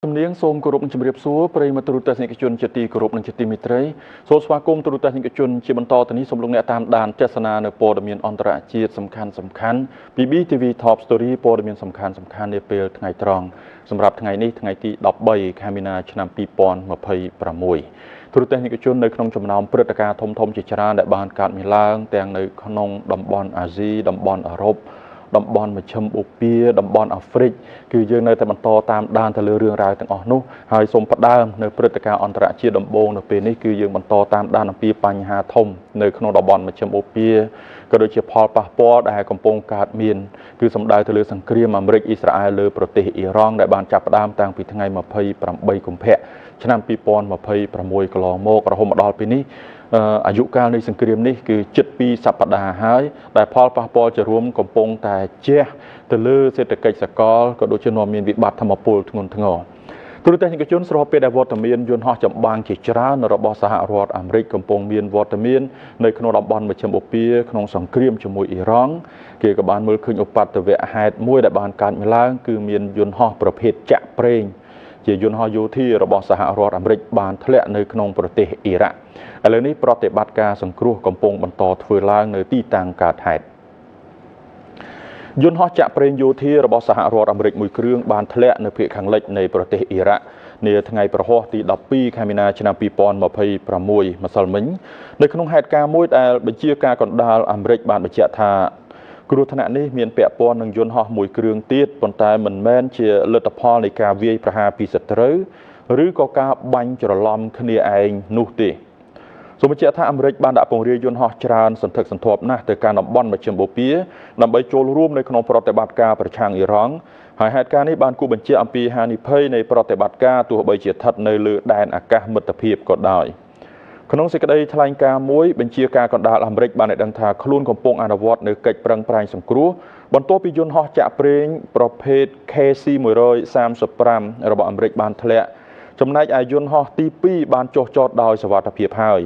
Some liang som group and Chimrip Su, Prima Trutas Nikachun Chati group and Chitimitray, so Swakum Trutas Nikachun Chimantotani, some long at Dan, Tessana, Podamian Ontra, Cheat, some can, BBTV top story, Podamian some can, they built Nitrong, some rap Tiny, Tiny, Dop Bay, Camina, Chanam Pipon, Mapai, Pramui. Trutas Nikachun, the Knom Chamnam, Pritaka, Tom Chicharan, that band cat Milang, Tang, the Konong, Dambon Azi, Dambon Arop. តំបន់មជ្ឈិមបូព៌ាតំបន់អាហ្វ្រិកគឺយើងនៅតែបន្តតាមដានទៅលើរឿងរ៉ាវទាំងអស់នោះហើយសូមផ្ដើមនៅព្រឹត្តិការណ៍អន្តរជាតិដំបូងនៅពេលនេះគឺយើងបន្តតាមដានអំពីបញ្ហាធំនៅក្នុងតំបន់មជ្ឈិមបូព៌ាក៏ដូចជាផលប៉ះពាល់ដែលកំពុងកើតមានគឺសំដៅទៅលើសង្គ្រាមអាមេរិកអ៊ីស្រាអែលលើប្រទេសអ៊ីរ៉ង់ដែលបានចាប់ផ្ដើមតាំងពីថ្ងៃ28កុម្ភៈឆ្នាំ2026កន្លងមករហូតមកដល់ពេលនេះអាយុកាលនៃសង្គ្រាមនេះគឺជិត2សប្តាហ៍ហើយដែលផលប៉ះពាល់ជារួមកំពុងតែជះទៅលើសេដ្ឋកិច្ចសកលក៏ដូចជានាំមានវិបត្តិធម្មពលធ្ងន់ធ្ងរទូរទស្សនិកជនស្របពេលដែលវត្តមានយន្តហោះចម្បាំងជាច្រើនរបស់សហរដ្ឋអាមេរិកកំពុងមានវត្តមាននៅក្នុងតំបន់មជ្ឈិមបូព៌ាក្នុងសង្គ្រាមជាមួយអ៊ីរ៉ង់គេក៏បានមើលឃើញឧបទ្ទវហេតុមួយដែលបានកើតឡើងគឺមានយន្តហោះប្រភេទចាក់ប្រេងជាយន្តហោះយោធារបស់សហរដ្ឋអាមេរិកបានធ្លាក់នៅក្នុងប្រទេសអ៊ីរ៉ាក់ឥឡូវនេះប្រតិបត្តិការសង្គ្រោះកំពុងបន្តធ្វើឡើងនៅទីតាំងកើតហេតុយន្តហោះចាក់ប្រេងយោធារបស់សហរដ្ឋអាមេរិកមួយគ្រឿងបានធ្លាក់នៅភាគខាងលិចនៃប្រទេសអ៊ីរ៉ាក់នាថ្ងៃប្រហ័សទី12ខែមីនាឆ្នាំ2026ម្សិលមិញនៅក្នុងហេតុការណ៍មួយដែលបញ្ជាការកណ្ដាលអាមេរិកបានបញ្ជាក់ថាគ្រោះថ្នាក់នេះមានពាក់ព័ន្ធនឹងយន្តហោះមួយគ្រឿងទៀតប៉ុន្តែមិនមែនជាលទ្ធផលនៃការវាយប្រហារពីសត្រូវឬក៏ការបាញ់ច្រឡំគ្នាឯងនោះទេសូមបញ្ជាក់ថាអាមេរិកបានដាក់ពង្រាយយន្តហោះច្រើនសន្ធឹកសន្ធាប់ណាស់ទៅកាន់តំបន់មជ្ឈិមបូព៌ាដើម្បីចូលរួមនៅក្នុងប្រតិបត្តិការប្រឆាំងអ៊ីរ៉ង់ហើយហេតុការណ៍នេះបានគូបញ្ជាក់អំពីហានិភ័យនៃប្រតិបត្តិការទោះបីជាស្ថិតនៅលើដែនអាកាសមិត្តភាពក៏ដោយក្នុងសេចក្តីថ្លែងការណ៍មួយបញ្ជាការកណ្ដាលអាមេរិកបានដឹងថាខ្លួនកំពុងអនុវត្តនៅកិច្ចប្រឹងប្រែងសង្គ្រោះបន្ទាប់ពីយន្តហោះចាក់ប្រេងប្រភេទ KC-135 របស់អាមេរិកបានធ្លាក់ចំណែកឯយន្តហោះទី2បានចុះចតដោយសុវត្ថិភាពហើយ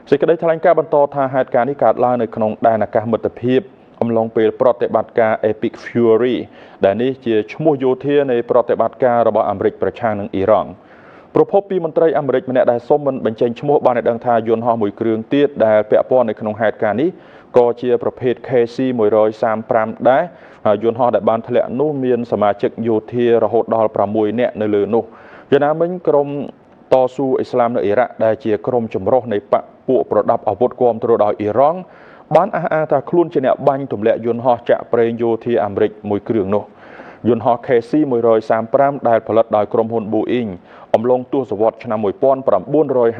សេចក្តីថ្លែងការណ៍បន្តថាហេតុការណ៍នេះកើតឡើងនៅក្នុងដែនអាកាសមិត្តភាពអំឡុងពេលប្រតិបត្តិការ Epic Fury ដែលនេះជាឈ្មោះយោធានៃប្រតិបត្តិការរបស់អាមេរិកប្រឆាំងនឹងអ៊ីរ៉ង់ប្រពន្ធពីមន្ត្រីអាមេរិកម្នាក់ដែលសុំមិនបញ្ចេញឈ្មោះបានដឹងថាយន្តហោះមួយគ្រឿងទៀតដែលពាក់ព័ន្ធនៅក្នុងហេតុការណ៍នេះក៏ជាប្រភេទ KC-135 ដែរហើយយន្តហោះដែលបានធ្លាក់នោះមានសមាជិកយោធារហូតដល់6នាក់នៅលើនោះយ៉ាងណាមិញក្រុមតស៊ូអ៊ីស្លាមនៅអ៊ីរ៉ាក់ដែលជាក្រុមចម្រុះនៃបកពួកប្រដាប់អាវុធគាំទ្រដោយអ៊ីរ៉ង់បានអះអាងថាខ្លួនជាអ្នកបាញ់ទម្លាក់យន្តហោះចាក់ប្រេងយោធាអាមេរិកមួយគ្រឿងនោះយន្តហោះ KC-135 ដែលផលិតដោយក្រុមហ៊ុន Boeing អំឡុងទសវត្សរ៍ឆ្នាំ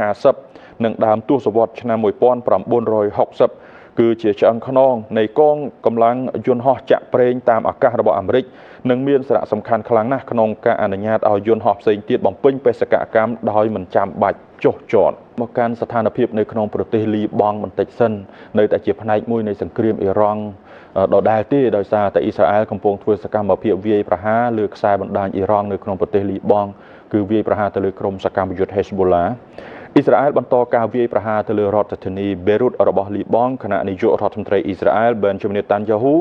1950និងដើមទសវត្សរ៍ឆ្នាំ1960គឺជាឆ្អឹងខ្នងនៃកងកម្លាំងយន្តហោះចាក់ប្រេងតាមអាកាសរបស់អាមេរិកនិងមានសារៈសំខាន់ខ្លាំងណាស់ក្នុងការអនុញ្ញាតឲ្យយន្តហោះផ្សេងទៀតបំពេញបេសកកម្មដោយមិនចាំបាច់ចុះចតមកកាន់ស្ថានភាពនៅក្នុងប្រទេសលីបង់បន្តិចសិននៅតែជាផ្នែកមួយនៃសង្គ្រាមអ៊ីរ៉ង់ដដែលទេដោយសារតែអ៊ីស្រាអែលកំពុងធ្វើសកម្មភាពវាយប្រហារលើខ្សែបណ្ដាញអ៊ីរ៉ង់នៅក្នុងប្រទេសលីបង់គឺវាយប្រហារទៅលើក្រុមសកម្មយុទ្ធ Hezbollah អ៊ីស្រាអែលបន្តការវាយប្រហារទៅលើរដ្ឋធានី Beirut របស់លីបង់ខណៈនាយករដ្ឋមន្ត្រីអ៊ីស្រាអែល Benjamin Netanyahu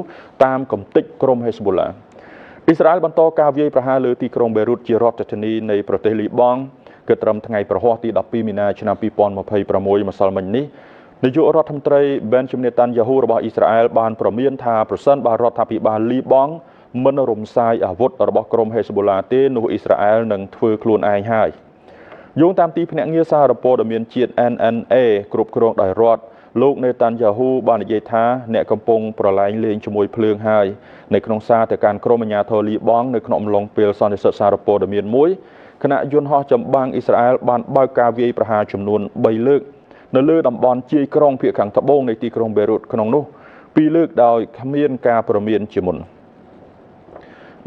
តាមកំទេចក្រុម Hezbollah អ៊ីស្រាអែលបន្តការវាយប្រហារលើទីក្រុង Beirut ជារដ្ឋធានីនៃប្រទេសលីបង់គឺត្រឹមថ្ងៃប្រហ័សទី12មីនាឆ្នាំ2026ម្សិលមិញនេះនាយករដ្ឋមន្ត្រី Benjamin Netanyahu របស់អ៊ីស្រាអែលបានប្រមានថាប្រសិនបើរដ្ឋាភិបាលលីបង់មិនរំសាយអាវុធរបស់ក្រុម Hezbollah ទេនោះអ៊ីស្រាអែលនឹងធ្វើខ្លួនឯងហើយយោងតាមទីភ្នាក់ងារសារព័ត៌មានជាតិ NNA គ្រប់គ្រងដោយរដ្ឋលោក Netanyahu បាននិយាយថាអ្នកកំពុងប្រឡែងលេងជាមួយភ្លើងហើយនៅក្នុងសារទៅកាន់ក្រុមអាជ្ញាធរលីបង់នៅក្នុងអំឡុងពេលសន្និសីទសារព័ត៌មានមួយគណៈយន្តហោះចម្បាំងអ៊ីស្រាអែលបានបើកការវាយប្រហារចំនួន3លើកនៅលើតំបន់ជាយក្រុងភាគខាងត្បូងនៃទីក្រុង Beirut ក្នុងនោះ2លើកដោយគ្មានការព្រមានជាមុន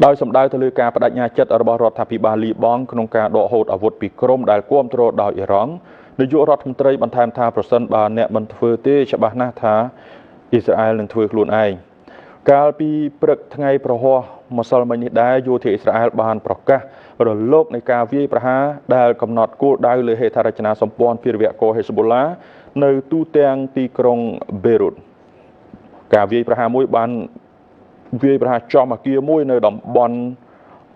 ដោយសម្ដៅទៅលើការបដិញ្ញាចិត្តរបស់រដ្ឋាភិបាលលីបង់ក្នុងការដកហូតអាវុធពីក្រុមដែលគាំទ្រដោយអ៊ីរ៉ង់នាយករដ្ឋមន្ត្រីបន្ថែមថាប្រសិនបើអ្នកមិនធ្វើទេច្បាស់ណាស់ថាអ៊ីស្រាអែលនឹងធ្វើខ្លួនឯងកាលពីព្រឹកថ្ងៃប្រហ័សម្សិលមិញនេះដែរយោធាអ៊ីស្រាអែលបានប្រកាសរលកនៃការវាយប្រហារដែលកំណត់គោលដៅលើហេដ្ឋារចនាសម្ព័ន្ធភេរវករ Hezbollah នៅទូទាំងទីក្រុង Beirut ការវាយប្រហារមួយបានវាយប្រហារចំអគារមួយនៅតំបន់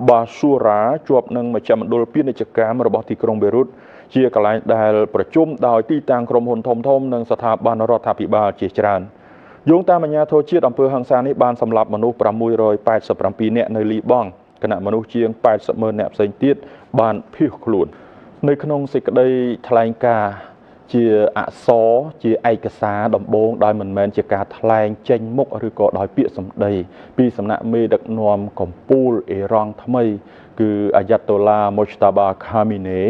បាស៊ូរ៉ាជាប់នឹងមជ្ឈមណ្ឌលពាណិជ្ជកម្មរបស់ទីក្រុងបេរុតជាកន្លែងដែលប្រជុំដោយទីតាំងក្រុមហ៊ុនធំៗនិងស្ថាប័នរដ្ឋាភិបាលជាច្រើនយោងតាមអាជ្ញាធរជាតិអំពើហិង្សានេះបានសម្លាប់មនុស្ស687នាក់នៅលីបង់គណៈមនុស្សជាង80,000នាក់ផ្សេងទៀតបានភៀសខ្លួននៅក្នុងសេចក្តីថ្លែងការណ៍ជាអក្សរជាឯកសារដំបូងដោយមិនមែនជាការថ្លែងចេញមុខឬក៏ដោយពាក្យសម្ដីពីសំណាក់មេដឹកនាំកំពូលអ៊ីរ៉ង់ថ្មីគឺអាយ៉ាតូឡាមូស្តាបាខាមីនេ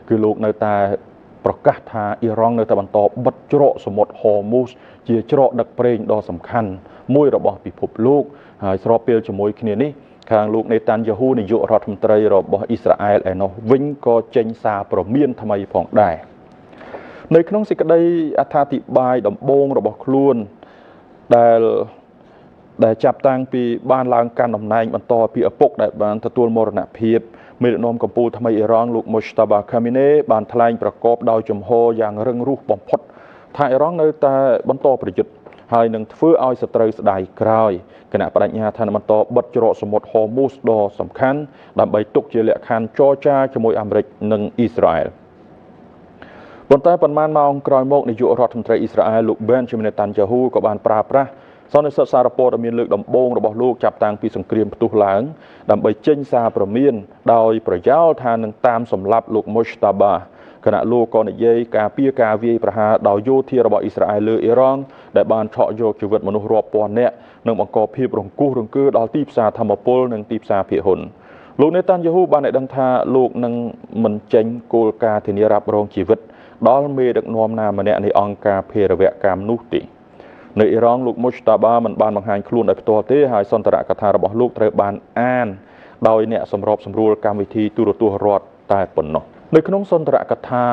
គឺលោកនៅតែប្រកាសថាអ៊ីរ៉ង់នៅតែបន្តបិទច្រកសមុទ្រហូមូសជាច្រកដឹកប្រេងដ៏សំខាន់មួយរបស់ពិភពលោកហើយស្របពេលជាមួយគ្នានេះខាងលោកនេតាន់យ៉ាហ៊ូនាយករដ្ឋមន្ត្រីរបស់អ៊ីស្រាអែលឯណោះវិញក៏ចេញសារព្រមានថ្មីផងដែរនៅក្នុងសេចក្តីអត្ថាធិប្បាយដំបូងរបស់ខ្លួនដែលចាប់តាំងពីបានឡើងកាន់តំណែងបន្តពីឪពុកដែលបានទទួលមរណភាពមេដឹកនាំកម្ពុជាថ្មីអ៊ីរ៉ង់លោកមូស្តាបាខាមីនេបានថ្លែងប្រកបដោយជំហរយ៉ាងរឹងរូសបំផុតថាអ៊ីរ៉ង់នៅតែបន្តប្រយុទ្ធហើយនឹងធ្វើឲ្យសត្រូវស្ដាយក្រោយគណៈបដិញ្ញាថានឹងបន្តបិទច្រកសមុទ្រហូមូសដ៏សំខាន់ដើម្បីទុកជាលក្ខខណ្ឌចរចាជាមួយអាមេរិកនិងអ៊ីស្រាអែលប៉ុន្តែប៉ុន្មានម៉ោងក្រោយមកនាយករដ្ឋមន្ត្រីអ៊ីស្រាអែលលោក Benjamin Netanyahu ក៏បានប្រើប្រាស់សន្និសីទសារព័ត៌មានលើកដំបូងរបស់លោកចាប់តាំងពីសង្គ្រាមផ្ទុះឡើងដើម្បីចេញសារព្រមានដោយប្រយោលថានឹងតាមសម្លាប់លោក Mojtaba គណៈលោកក៏និយាយការពារការវាយប្រហារដោយយោធារបស់អ៊ីស្រាអែលលើអ៊ីរ៉ង់ដែលបានឆក់យកជីវិតមនុស្សរាប់ពាន់នាក់និងបង្កភាពរង្គោះរង្គើដល់ទីផ្សារធម្មពលនិងទីផ្សារភាគហ៊ុនលោកនេតាន់យ៉ាហ៊ូបានឲ្យដឹងថាលោកនឹងមិនចេញគោលការណ៍ធានារ៉ាប់រងជីវិតដល់មេដឹកនាំណាម្នាក់នៃអង្គការភេរវកម្មនោះទេនៅអ៊ីរ៉ង់លោក Mojtaba មិនបានបង្ហាញខ្លួនដោយផ្ទាល់ទេហើយសន្ទរកថារបស់លោកត្រូវបានអានដោយអ្នកសម្របសម្រួលកម្មវិធីទូរទស្សន៍រដ្ឋតែប៉ុណ្ណោះនៅក្នុងសន្ទរកថា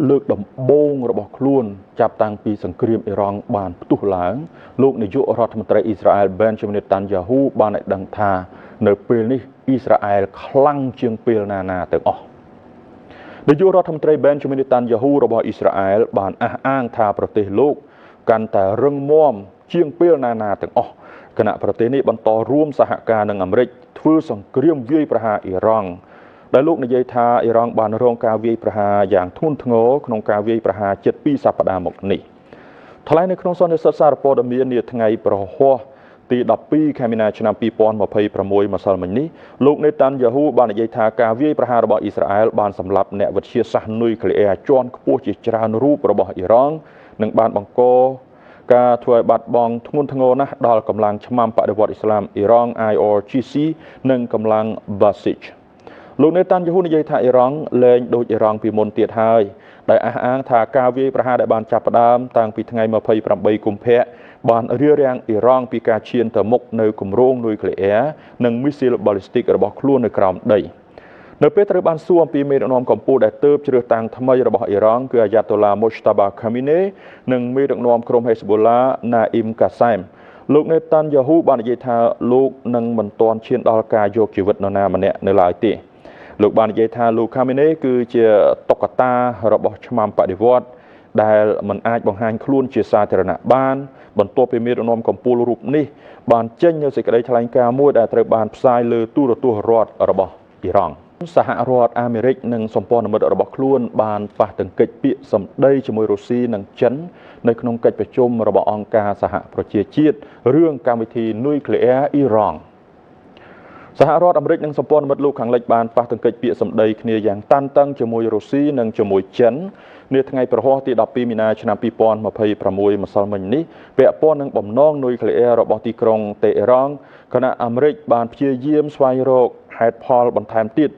លើកដំបូងរបស់ខ្លួនចាប់តាំងពីសង្គ្រាមអ៊ីរ៉ង់បានផ្ទុះឡើងលោកនាយករដ្ឋមន្ត្រីអ៊ីស្រាអែល Benjamin Netanyahu បានឲ្យដឹងថានៅពេលនេះអ៊ីស្រាអែលខ្លាំងជាងពេលណាទាំងអស់នាយករដ្ឋមន្ត្រី Benjamin Netanyahu របស់អ៊ីស្រាអែលបានអះអាងថាប្រទេសលោកកាន់តែរឹងមាំជាងពេលណាទាំងអស់គណៈប្រទេសនេះបន្តរួមសហការនឹងអាមេរិកធ្វើសង្គ្រាមវាយប្រហារអ៊ីរ៉ង់ដែលលោកនិយាយថាអ៊ីរ៉ង់បានរងការវាយប្រហារយ៉ាងធ្ងន់ធ្ងរក្នុងការវាយប្រហារជិត2សប្តាហ៍មកនេះថ្លែងនៅក្នុងសន្និសីទសារព័ត៌មាននាថ្ងៃប្រហ័សទី12ខែមីនាឆ្នាំ2026ម្សិលមិញនេះលោកនេតាន់យ៉ាហ៊ូបាននិយាយថាការវាយប្រហាររបស់អ៊ីស្រាអែលបានសម្លាប់អ្នកវិទ្យាសាស្ត្រនុយក្លេអ៊ែរជាន់ខ្ពស់ជាច្រើនរូបរបស់អ៊ីរ៉ង់និងបានបង្កការធ្វើឲ្យបាត់បង់ធ្ងន់ធ្ងរណាស់ដល់កម្លាំងឆ្មាំបដិវត្តន៍អ៊ីស្លាមអ៊ីរ៉ង់ IRGC និងកម្លាំង Basij លោកនេតាន់យ៉ាហ៊ូនិយាយថាអ៊ីរ៉ង់លែងដូចអ៊ីរ៉ង់ពីមុនទៀតហើយដែលអះអាងថាការវាយប្រហារដែលបានចាប់ផ្ដើមតាំងពីថ្ងៃ28កុម្ភៈបានរារាំងអ៊ីរ៉ង់ពីការឈានទៅមុខនៅគម្រោងនុយក្លេអ៊ែរនិងមីស៊ីលបាល់ីស្ទិករបស់ខ្លួននៅក្រោមដីនៅពេលត្រូវបានសួរអំពីមេដឹកនាំកម្ពុជាដែលទើបជ្រើសតាំងថ្មីរបស់អ៊ីរ៉ង់គឺអាយ៉ាតូឡាមូស្តាបាខាមីនេនិងមេដឹកនាំក្រុមហេស្បូឡាណាអ៊ីមកាសែមលោកនេតាន់យ៉ាហ៊ូបាននិយាយថាលោកនឹងមិនទាន់ឈានដល់ការយកជីវិតនរណាម្នាក់នៅឡើយទេលោកបាននិយាយថាលោកខាមីនេគឺជាតុក្កតារបស់ឆ្មាំបដិវត្តន៍ដែលមិនអាចបង្ហាញខ្លួនជាសាធារណៈបានបន្ទាប់ពីមេដឹកនាំកម្ពុជារូបនេះបានចេញនូវសេចក្តីថ្លែងការណ៍មួយដែលត្រូវបានផ្សាយលើទូរទស្សន៍រដ្ឋរបស់អ៊ីរ៉ង់សហរដ្ឋអាមេរិកនិងសម្ព័ន្ធមិត្តរបស់ខ្លួនបានប៉ះទង្គិចពាក្យសម្ដីជាមួយរុស្ស៊ីនិងចិននៅក្នុងកិច្ចប្រជុំរបស់អង្គការសហប្រជាជាតិរឿងកម្មវិធីនុយក្លេអ៊ែរអ៊ីរ៉ង់សហរដ្ឋអាមេរិកនិងសម្ព័ន្ធមិត្តលោកខាងលិចបានប៉ះទង្គិចពាក្យសម្ដីគ្នាយ៉ាងតានតឹងជាមួយរុស្ស៊ីនិងជាមួយចិននាថ្ងៃប្រហ័សទី12មីនាឆ្នាំ2026ម្សិលមិញនេះពាក់ព័ន្ធនឹងបំណងនុយក្លេអ៊ែររបស់ទីក្រុងតេហេរ៉ង់គណៈអាមេរិកបានព្យាយាមស្វែងរកហេតុផលបន្ថែមទៀត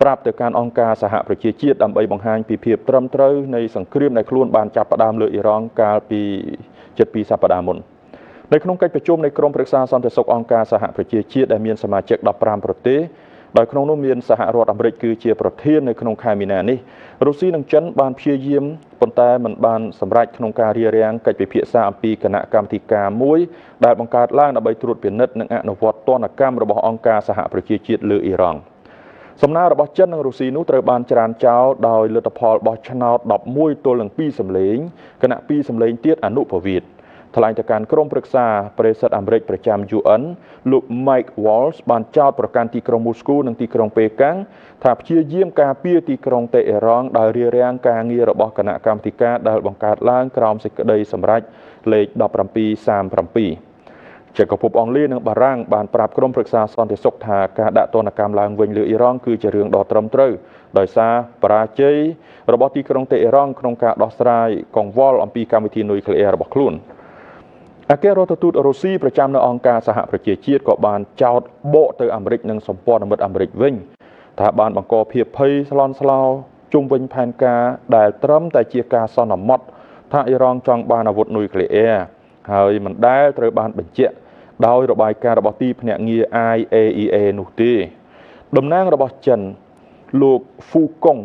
ប្រាប់ទៅកាន់អង្គការសហប្រជាជាតិដើម្បីបង្ហាញពីភាពត្រឹមត្រូវនៃសង្គ្រាមដែលខ្លួនបានចាប់ផ្ដើមលើអ៊ីរ៉ង់កាលពីជិត2សប្តាហ៍មុននៅក្នុងកិច្ចប្រជុំនៃក្រុមប្រឹក្សាសន្តិសុខអង្គការសហប្រជាជាតិដែលមានសមាជិក15ប្រទេសដោយក្នុងនោះមានសហរដ្ឋអាមេរិកគឺជាប្រធាននៅក្នុងខែមីនានេះរុស្ស៊ីនិងចិនបានព្យាយាមប៉ុន្តែមិនបានសម្រេចក្នុងការរារាំងកិច្ចពិភាក្សាអំពីគណៈកម្មាធិការមួយដែលបង្កើតឡើងដើម្បីត្រួតពិនិត្យនិងអនុវត្តទណ្ឌកម្មរបស់អង្គការសហប្រជាជាតិលើអ៊ីរ៉ង់សំណើរបស់ចិននិងរុស្ស៊ីនោះត្រូវបានច្រានចោលដោយលទ្ធផលបោះឆ្នោត11ទល់នឹង2សម្លេងគណៈ2សម្លេងទៀតអនុប្រវេត ថ្លែងទៅកាន់ក្រុមប្រឹក្សាប្រទេសអាមេរិកប្រចាំ UN លោក Mike Waltz បានចោទប្រកាន់ទីក្រុងមូស្គូនិងទីក្រុងប៉េកាំងថាព្យាយាមការពារទីក្រុងតេអេរ៉ង់ដោយរារាំងការងាររបស់គណៈកម្មាធិការដែលបង្កើតឡើងក្រោមសេចក្តីសម្រេចលេខ1737ជាកភពអង់គ្លេសនិងបារាំងបានប្រាប់ក្រុមប្រឹក្សាសន្តិសុខថាការដាក់ទណ្ឌកម្មឡើងវិញលើអ៊ីរ៉ង់គឺជារឿងដ៏ត្រឹមត្រូវដោយសារបរាជ័យរបស់ទីក្រុងតេអេរ៉ង់ក្នុងការដោះស្រាយកង្វល់អំពីកម្មវិធីនុយក្លេអ៊ែររបស់ខ្លួនអគ្គរដ្ឋទូតរុស្ស៊ីប្រចាំនៅអង្គការសហប្រជាជាតិក៏បានចោទបកទៅអាមេរិកនិងសម្ព័ន្ធមិត្តអាមេរិកវិញថាបានបង្កភាពភ័យស្លន់ស្លោជុំវិញផែនការដែលត្រឹមតែជាការសន្មត់ថាអ៊ីរ៉ង់ចង់បានអាវុធនុយក្លេអ៊ែរហើយមិនដែលត្រូវបានបញ្ជាក់ដោយរបាយការណ៍របស់ទីភ្នាក់ងារ IAEA នោះទេតំណាងរបស់ចិនលោកហ្វូកុង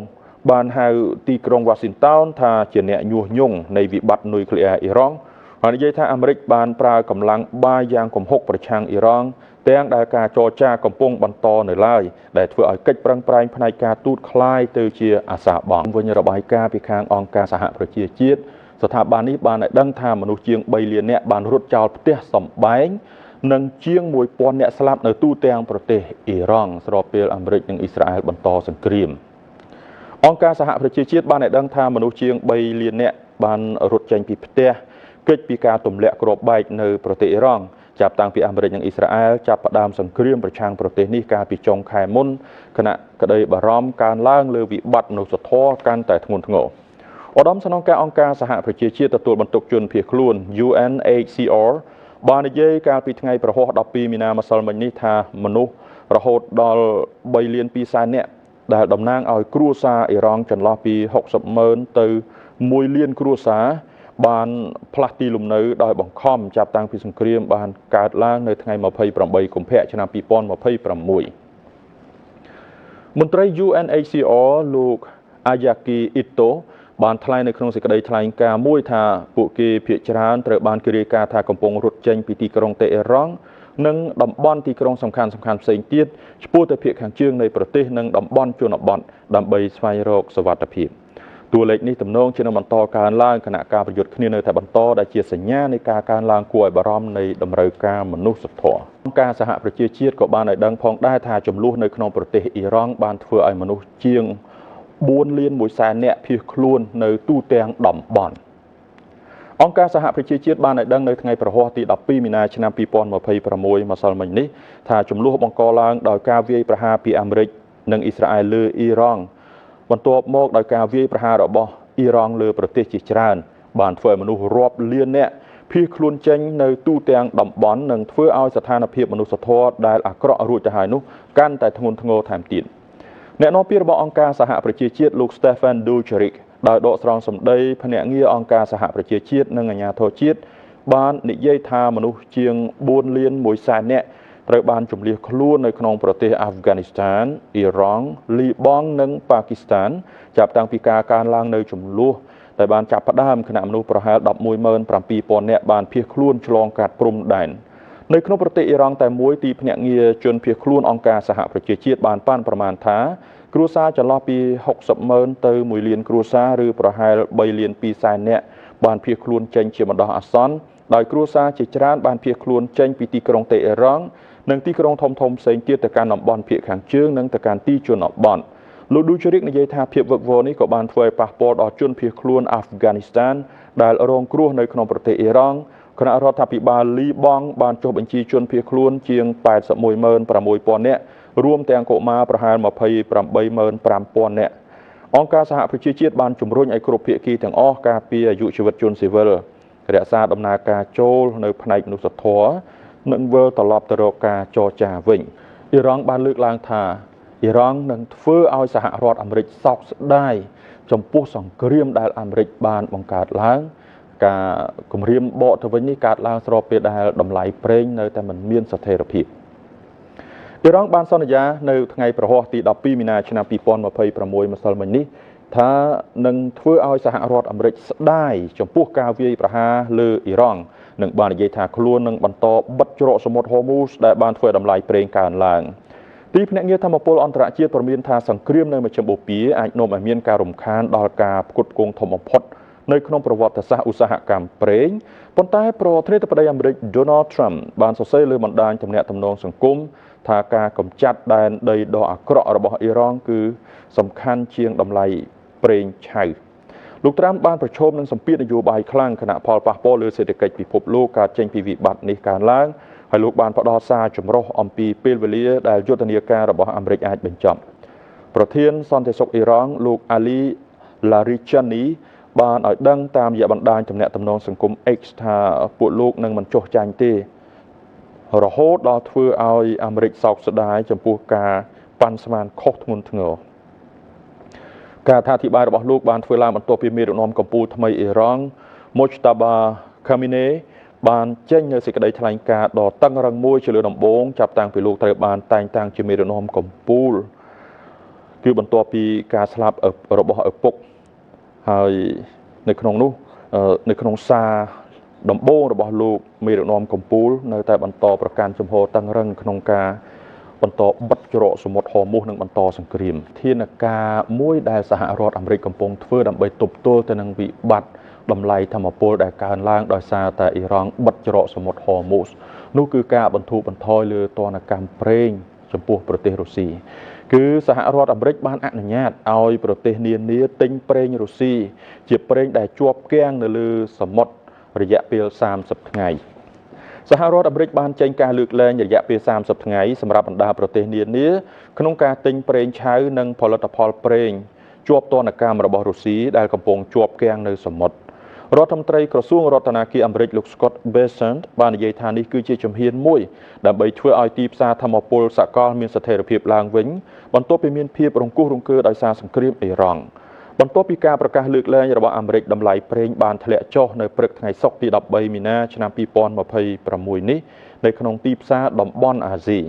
បានហៅទីក្រុងវ៉ាស៊ីនតោនថាជាអ្នកញុះញង់នៃវិបត្តិនុយក្លេអ៊ែរអ៊ីរ៉ង់ហើយនិយាយថាអាមេរិកបានប្រើកម្លាំងបាយយ៉ាងគំហុកប្រឆាំងអ៊ីរ៉ង់ទាំងដែលការចរចាកំពុងបន្តនៅឡើយដែលធ្វើឲ្យកិច្ចប្រឹងប្រែងផ្នែកការទូតคล้ายទៅជាអាសាបង់វិញរបាយការណ៍ពីខាងអង្គការសហប្រជាជាតិស្ថាប័ននេះបានឲ្យដឹងថាមនុស្សជាង3លាននាក់បានរត់ចោលផ្ទះសម្បែងនិងជាង1000នាក់ស្លាប់នៅទូទាំងប្រទេសអ៊ីរ៉ង់ស្របពេលអាមេរិកនិងអ៊ីស្រាអែលបន្តសង្គ្រាមអង្គការសហប្រជាជាតិបានឲ្យដឹងថាមនុស្សជាង3លាននាក់បានរត់ចេញពីផ្ទះគេចពីការទម្លាក់គ្រាប់បែកនៅប្រទេសអ៊ីរ៉ង់ចាប់តាំងពីអាមេរិកនិងអ៊ីស្រាអែលចាប់ផ្ដើមសង្គ្រាមប្រឆាំងប្រទេសនេះកាលពីចុងខែមុនគណៈក្តីបារម្ភកើនឡើងលើវិបត្តិមនុស្សធម៌កាន់តែធ្ងន់ធ្ងរឧត្តមស្នងការអង្គការសហប្រជាជាតិទទួលបន្ទុកជនភៀសខ្លួន UNHCR បាននិយាយកាលពីថ្ងៃប្រហោះ12មីនាម្សិលមិញនេះថាមនុស្សរហូតដល់3លាន2សែននាក់ដែលតំណាងឲ្យគ្រួសារអ៊ីរ៉ង់ចន្លោះពី60,000ទៅ1លានគ្រួសារបានផ្លាស់ទីលំនៅដោយបង្ខំចាប់តាំងពីសង្គ្រាមបានកើតឡើងនៅថ្ងៃ28កុម្ភៈឆ្នាំ2026មន្ត្រី UNHCR លោកអាយ៉ាគីអ៊ីតូបានថ្លែងនៅក្នុងសេចក្តីថ្លែងការណ៍មួយថាពួកគេភាគច្រើនត្រូវបានគេរាយការណ៍ថាកំពុងរត់ចេញពីទីក្រុងតេអេរ៉ង់និងតំបន់ទីក្រុងសំខាន់ៗផ្សេងទៀតឆ្ពោះទៅភាគខាងជើងនៃប្រទេសនិងតំបន់ជនបទដើម្បីស្វែងរកសុវត្ថិភាពតួលេខនេះទំនងជានឹងបន្តកើនឡើងគណៈការប្រយុទ្ធគ្នានៅតែបន្តដែលជាសញ្ញានៃការកើនឡើងគួរឲ្យបារម្ភនៃតម្រូវការមនុស្សធម៌អង្គការសហប្រជាជាតិក៏បានឲ្យដឹងផងដែរថាចំនួននៅក្នុងប្រទេសអ៊ីរ៉ង់បានធ្វើឲ្យមនុស្សជាង4លាន1សែននាក់ភៀសខ្លួននៅទូទាំងតំបន់អង្គការសហប្រជាជាតិបានឲ្យដឹងនៅថ្ងៃប្រហោះទី12មីនាឆ្នាំ2026ម្សិលមិញនេះថាចំនួនបង្កឡើងដោយការវាយប្រហារពីអាមេរិកនិងអ៊ីស្រាអែលលើអ៊ីរ៉ង់បន្ទាប់មកដោយការវាយប្រហាររបស់អ៊ីរ៉ង់លើប្រទេសជាច្រើនបានធ្វើឲ្យមនុស្សរាប់លាននាក់ភៀសខ្លួនចេញនៅទូទាំងតំបន់និងធ្វើឲ្យស្ថានភាពមនុស្សធម៌ដែលអាក្រក់រួចទៅហើយនោះកាន់តែធ្ងន់ធ្ងរថែមទៀតអ្នកនាំពាក្យរបស់អង្គការសហប្រជាជាតិលោក Stefan Dujarric ដោយដកស្រង់សម្ដីភ្នាក់ងារអង្គការសហប្រជាជាតិនិងអាជ្ញាធរជាតិបាននិយាយថាមនុស្សជាង4លាន1សែននាក់ត្រូវបានជម្លៀសខ្លួននៅក្នុងប្រទេសអាហ្វហ្គានីស្ថានអ៊ីរ៉ង់លីបង់និងប៉ាគីស្ថានចាប់តាំងពីការកើនឡើងនៅចំនួនតែបានចាប់ផ្ដើមគណៈមនុស្សប្រហែល117,000នាក់បានភៀសខ្លួនឆ្លងកាត់ព្រំដែននៅក្នុងប្រទេសអ៊ីរ៉ង់តែមួយទីភ្នាក់ងារជនភៀសខ្លួនអង្គការសហប្រជាជាតិបានប៉ាន់ប្រមាណថាគ្រួសារចន្លោះពី60,000ទៅ1លានគ្រួសារឬប្រហែល3លាន2សែននាក់បានភៀសខ្លួនចេញជាបណ្ដោះអាសន្នដោយគ្រួសារជាច្រើនបានភៀសខ្លួនចេញពីទីក្រុងតេអេរ៉ង់និងទីក្រុងធំៗផ្សេងទៀតទៅកាន់តំបន់ភាគខាងជើងនិងទៅកាន់ទីជនបទលោកឌូជរិកនិយាយថាភាពវឹកវរនេះក៏បានធ្វើឲ្យប៉ះពាល់ដល់ជនភៀសខ្លួនអាហ្វហ្គានីស្ថានដែលរងគ្រោះនៅក្នុងប្រទេសអ៊ីរ៉ង់គណៈរដ្ឋាភិបាលលីបង់បានចុះបញ្ជីជនភៀសខ្លួនជាង816,000នាក់រួមទាំងកុមារប្រហែល285,000នាក់អង្គការសហប្រជាជាតិបានជំរុញឲ្យគ្រប់ភាគីទាំងអស់ការពារអាយុជីវិតជនស៊ីវិលរក្សាដំណើរការចូលនៅផ្នែកមនុស្សធម៌និងវិលត្រឡប់ទៅរកការចរចាវិញអ៊ីរ៉ង់បានលើកឡើងថាអ៊ីរ៉ង់នឹងធ្វើឲ្យសហរដ្ឋអាមេរិកសោកស្ដាយចំពោះសង្គ្រាមដែលអាមេរិកបានបង្កើតឡើងការគម្រាមបកទៅវិញនេះកើតឡើងស្របពេលដែលតម្លៃប្រេងនៅតែមិនមានស្ថិរភាពអ៊ីរ៉ង់បានសន្យានៅថ្ងៃប្រហោះទី12មីនាឆ្នាំ2026ម្សិលមិញនេះថានឹងធ្វើឲ្យសហរដ្ឋអាមេរិកស្ដាយចំពោះការវាយប្រហារលើអ៊ីរ៉ង់និងបាននិយាយថាខ្លួននឹងបន្តបិទច្រកសមុទ្រហូមូសដែលបានធ្វើតម្លៃប្រេងកើនឡើងទីភ្នាក់ងារធម្មពលអន្តរជាតិព្រមានថាសង្គ្រាមនៅមជ្ឈមបូព៌ាអាចនាំឲ្យមានការរំខានដល់ការផ្គត់ផ្គង់ធំបំផុត នៅក្នុងប្រវត្តិសាស្ត្រឧស្សាហកម្មប្រេងប៉ុន្តែប្រធានាធិបតីអាមេរិក Donald Trump បានសរសេរលើបណ្ដាញទំនាក់ទំនងសង្គមថាការកម្ចាត់ដែនដីដ៏អាក្រក់របស់អ៊ីរ៉ង់គឺសំខាន់ជាងតម្លៃប្រេងឆៅលោកត្រាំបានប្រឈមនឹងសម្ពាធនយោបាយខ្លាំងគណៈផលប៉ះពាល់លើសេដ្ឋកិច្ចពិភពលោកកើតចេញពីវិបត្តិនេះកើនឡើងហើយលោកបានផ្ដល់សារចម្រុះអំពីពេលវេលាដែលយុទ្ធនាការរបស់អាមេរិកអាចបញ្ចប់ប្រធានសន្តិសុខអ៊ីរ៉ង់លោក Ali Larijani បានឲ្យដឹងតាមរយៈបណ្ដាញទំនាក់ទំនងសង្គម X ថាពួកលោកនឹងមិនចុះចាញ់ទេរហូតដល់ធ្វើឲ្យអាមេរិកសោកស្ដាយចំពោះការប៉ាន់ស្មានខុសធ្ងន់ធ្ងរការអធិប្បាយរបស់លោកបានធ្វើឡើងបន្ទាប់ពីមេដឹកនាំកម្ពុជាថ្មីអ៊ីរ៉ង់ Mojtaba Khamenei បានចេញនូវសេចក្តីថ្លែងការណ៍ដ៏តឹងរ៉ឹងមួយជាលើដំបូងចាប់តាំងពីលោកត្រូវបានតែងតាំងជាមេដឹកនាំកម្ពុជាគឺបន្ទាប់ពីការស្លាប់របស់ឪពុកហើយនៅក្នុងនោះនៅក្នុងសារដំបូងរបស់លោកមេដឹកនាំកម្ពុជានៅតែបន្តប្រកាន់ជំហរតឹងរ៉ឹងក្នុងការបន្តបិទច្រកសមុទ្រហូមូសនិងបន្តសង្គ្រាមធានការមួយដែលសហរដ្ឋអាមេរិកកំពុងធ្វើដើម្បីទប់ទល់ទៅនឹងវិបត្តិតម្លៃធម្មពលដែលកើនឡើងដោយសារតែអ៊ីរ៉ង់បិទច្រកសមុទ្រហូមូសនោះគឺការបន្ធូរបន្ថយលើទណ្ឌកម្មប្រេងចំពោះប្រទេសរុស្ស៊ីគឺសហរដ្ឋអាមេរិកបានអនុញ្ញាតឲ្យប្រទេសនានាទិញប្រេងរុស្ស៊ីជាប្រេងដែលជាប់គាំងនៅលើសមុទ្ររយៈពេល30ថ្ងៃសហរដ្ឋអាមេរិកបានចេញការលើកលែងរយៈពេល30ថ្ងៃសម្រាប់បណ្ដាប្រទេសនានាក្នុងការទិញប្រេងឆៅនិងផលិតផលប្រេងជាប់ទណ្ឌកម្មរបស់រុស្ស៊ីដែលកំពុងជាប់គាំងនៅសមុទ្ររដ្ឋមន្ត្រីក្រសួងរដ្ឋាភិបាលអាមេរិកលោក Scott Bessent បាននិយាយថានេះគឺជាជំហានមួយដើម្បីធ្វើឲ្យទីផ្សារថាមពលសកលមានស្ថិរភាពឡើងវិញបន្ទាប់ពីមានភាពរង្គោះរង្គើដោយសារសង្គ្រាមអ៊ីរ៉ង់បន្ទាប់ពីការប្រកាសលើកលែងរបស់អាមេរិកតម្លៃប្រេងបានធ្លាក់ចុះនៅព្រឹកថ្ងៃសុក្រទី13មីនាឆ្នាំ2026នេះនៅក្នុងទីផ្សារតំបន់អាស៊ី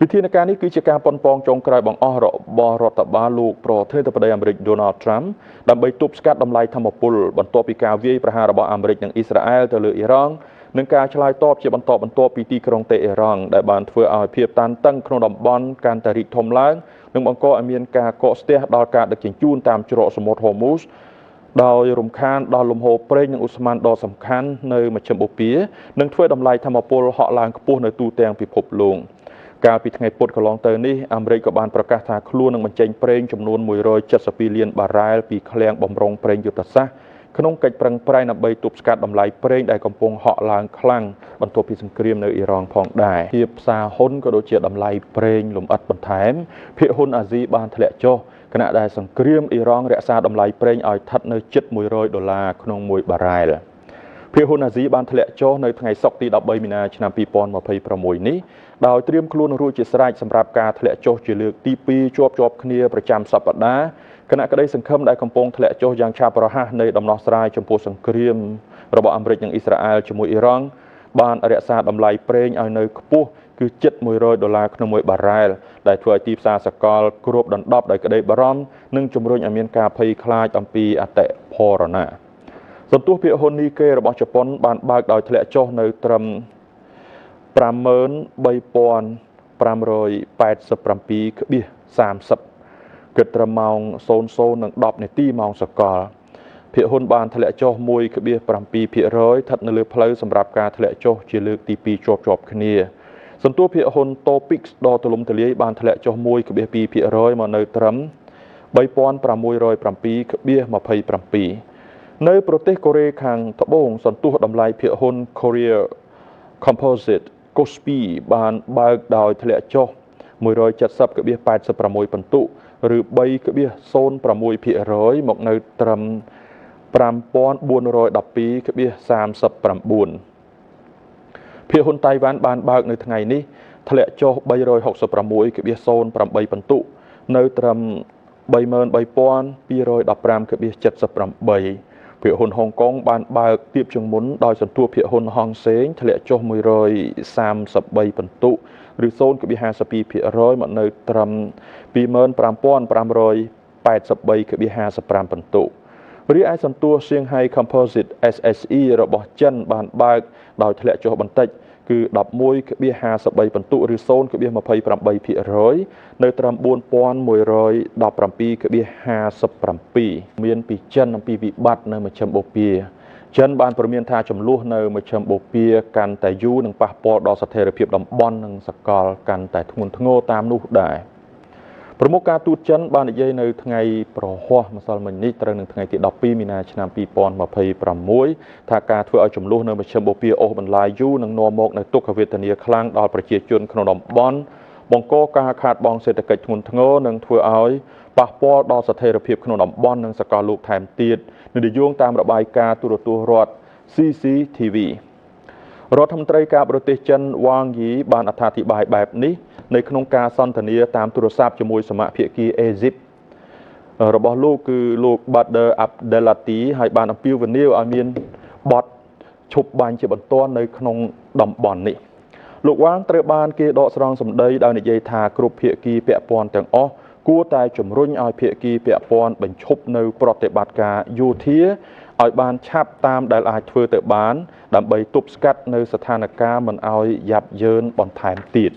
វិធានការនេះគឺជាការប៉ុនប៉ងចុងក្រោយបង្អស់របស់រដ្ឋបាលលោកប្រធានាធិបតីអាមេរិក Donald Trump ដើម្បីទប់ស្កាត់តម្លៃធម្មពលបន្ទាប់ពីការវាយប្រហាររបស់អាមេរិកនិងអ៊ីស្រាអែលទៅលើអ៊ីរ៉ង់និងការឆ្លើយតបជាបន្តបន្ទាប់ពីទីក្រុងតេហេរ៉ង់ដែលបានធ្វើឲ្យភាពតានតឹងក្នុងតំបន់កាន់តែរីកធំឡើងនិងបង្កឲ្យមានការកកស្ទះដល់ការដឹកជញ្ជូនតាមច្រកសមុទ្រហូមូសដោយរំខានដល់លំហូរប្រេងនិងឧស្ម័នដ៏សំខាន់នៅមជ្ឈិមបូព៌ានិងធ្វើតម្លៃធម្មពលហក់ឡើងខ្ពស់នៅទូទាំងពិភពលោកកាលពីថ្ងៃពុធកន្លងទៅនេះអាមេរិកក៏បានប្រកាសថាខ្លួននឹងបញ្ចេញប្រេងចំនួន172លានបារ៉ែលពីឃ្លាំងបម្រុងប្រេងយុទ្ធសាស្ត្រក្នុងកិច្ចប្រឹងប្រែងដើម្បីទប់ស្កាត់តម្លៃប្រេងដែលកំពុងហក់ឡើងខ្លាំងបន្ទាប់ពីសង្គ្រាមនៅអ៊ីរ៉ង់ផងដែរភាពផ្សារហ៊ុនក៏ដូចជាតម្លៃប្រេងលម្អិតបន្ថែមភាគហ៊ុនអាស៊ីបានធ្លាក់ចុះខណៈដែលសង្គ្រាមអ៊ីរ៉ង់រក្សាតម្លៃប្រេងឲ្យស្ថិតនៅជិត$100ក្នុង1បារ៉ែលភាគហ៊ុនអាស៊ីបានធ្លាក់ចុះនៅថ្ងៃសុក្រទី13មីនាឆ្នាំ2026នេះដោយត្រៀមខ្លួនរួចជាស្រេចសម្រាប់ការធ្លាក់ចុះជាលើកទី2ជាប់គ្នាប្រចាំសប្តាហ៍គណៈក្តីសង្ឃឹមដែលកំពុងធ្លាក់ចុះយ៉ាងឆាប់រហ័សនៃដំណោះស្រាយចំពោះសង្គ្រាមរបស់អាមេរិកនិងអ៊ីស្រាអែលជាមួយអ៊ីរ៉ង់បានរក្សាតម្លៃប្រេងឲ្យនៅខ្ពស់គឺជិត$100ក្នុង1បារ៉ែលដែលធ្វើឲ្យទីផ្សារសកលគ្របដណ្ដប់ដោយក្តីបារម្ភនិងជំរុញឲ្យមានការភ័យខ្លាចអំពីអតិផរណាសន្ទុះភាគហ៊ុននីកេរបស់ជប៉ុនបានបើកដោយធ្លាក់ចុះនៅត្រឹម53,587.30 គិតត្រឹមម៉ោង 00:10 នាទីម៉ោងសកលភាគហ៊ុនបានធ្លាក់ចុះ 1.7% ស្ថិតនៅលើផ្លូវសម្រាប់ការធ្លាក់ចុះជាលើកទី2ជាប់គ្នាសន្ទុះភាគហ៊ុន Topix ដ៏ទូលំទូលាយបានធ្លាក់ចុះ 1.2% មកនៅត្រឹម 3,607.27 នៅប្រទេសកូរ៉េខាងត្បូងសន្ទុះតម្លៃភាគហ៊ុន Korea Composite Kospi បានបើកដោយធ្លាក់ចុះ 170.86 ពិន្ទុឬ 3.06% មកនៅត្រឹម 5,412.39 ភាគហ៊ុនតៃវ៉ាន់បានបើកនៅថ្ងៃនេះធ្លាក់ចុះ 366.08 ពិន្ទុនៅត្រឹម 33,215.78 ភាគហ៊ុនហុងកុងបានបើកទាបជាងមុនដោយសន្ទុះភាគហ៊ុនហងសេងធ្លាក់ចុះ 133 ពិន្ទុឬ 0.52% មកនៅត្រឹម 25,583.55 ពិន្ទុរីឯសន្ទុះ Shanghai Composite SSE របស់ចិនបានបើកដោយធ្លាក់ចុះបន្តិច គឺ11.53 បន្ទុកឬ 0.28% នៅត្រឹម 4117.57 មានពីចិនអំពីវិបត្តិនៅមជ្ឈិមបូព៌ាចិនបានព្រមានថាចំនួននៅមជ្ឈិមបូព៌ាកាន់តែយូរនឹងប៉ះពាល់ដល់ស្ថិរភាពតំបន់និងសកលកាន់តែធ្ងន់ធ្ងរតាមនោះដែរប្រមុខការទូតចិនបាននិយាយនៅថ្ងៃប្រហ័សម្សិលមិញនេះត្រូវនឹងថ្ងៃទី12មីនាឆ្នាំ2026ថាការធ្វើឲ្យចំនួននៅមជ្ឈិមបូព៌ាអូសបន្លាយយូរនឹងនាំមកនូវទុក្ខវេទនាខ្លាំងដល់ប្រជាជនក្នុងតំបន់បង្កការខាតបង់សេដ្ឋកិច្ចធ្ងន់ធ្ងរនិងធ្វើឲ្យប៉ះពាល់ដល់ស្ថិរភាពក្នុងតំបន់និងសកលលោកថែមទៀតនិយោងតាមរបាយការណ៍ទូរទស្សន៍រដ្ឋ CCTV រដ្ឋមន្ត្រីការបរទេសចិនវ៉ាងយីបានអត្ថាធិប្បាយបែបនេះនៅក្នុងការសន្ទនាតាមទូរស័ព្ទជាមួយសមាភាគីអេស៊ីបរបស់លោកគឺលោក Badr Abdelati ហើយបានអំពាវនាវឲ្យមានបទឈប់បាញ់ជាបន្ទាន់នៅក្នុងតំបន់នេះលោកវ៉ាងត្រូវបានគេដកស្រង់សម្ដីដោយនិយាយថាគ្រប់ភាគីពាក់ព័ន្ធទាំងអស់គួរតែជំរុញឲ្យភាគីពាក់ព័ន្ធបញ្ឈប់នៅប្រតិបត្តិការយោធាឲ្យបានឆាប់តាមដែលអាចធ្វើទៅបានដើម្បីទប់ស្កាត់នៅស្ថានភាពមិនឲ្យយ៉ាប់យ៉ឺនបន្ថែមទៀត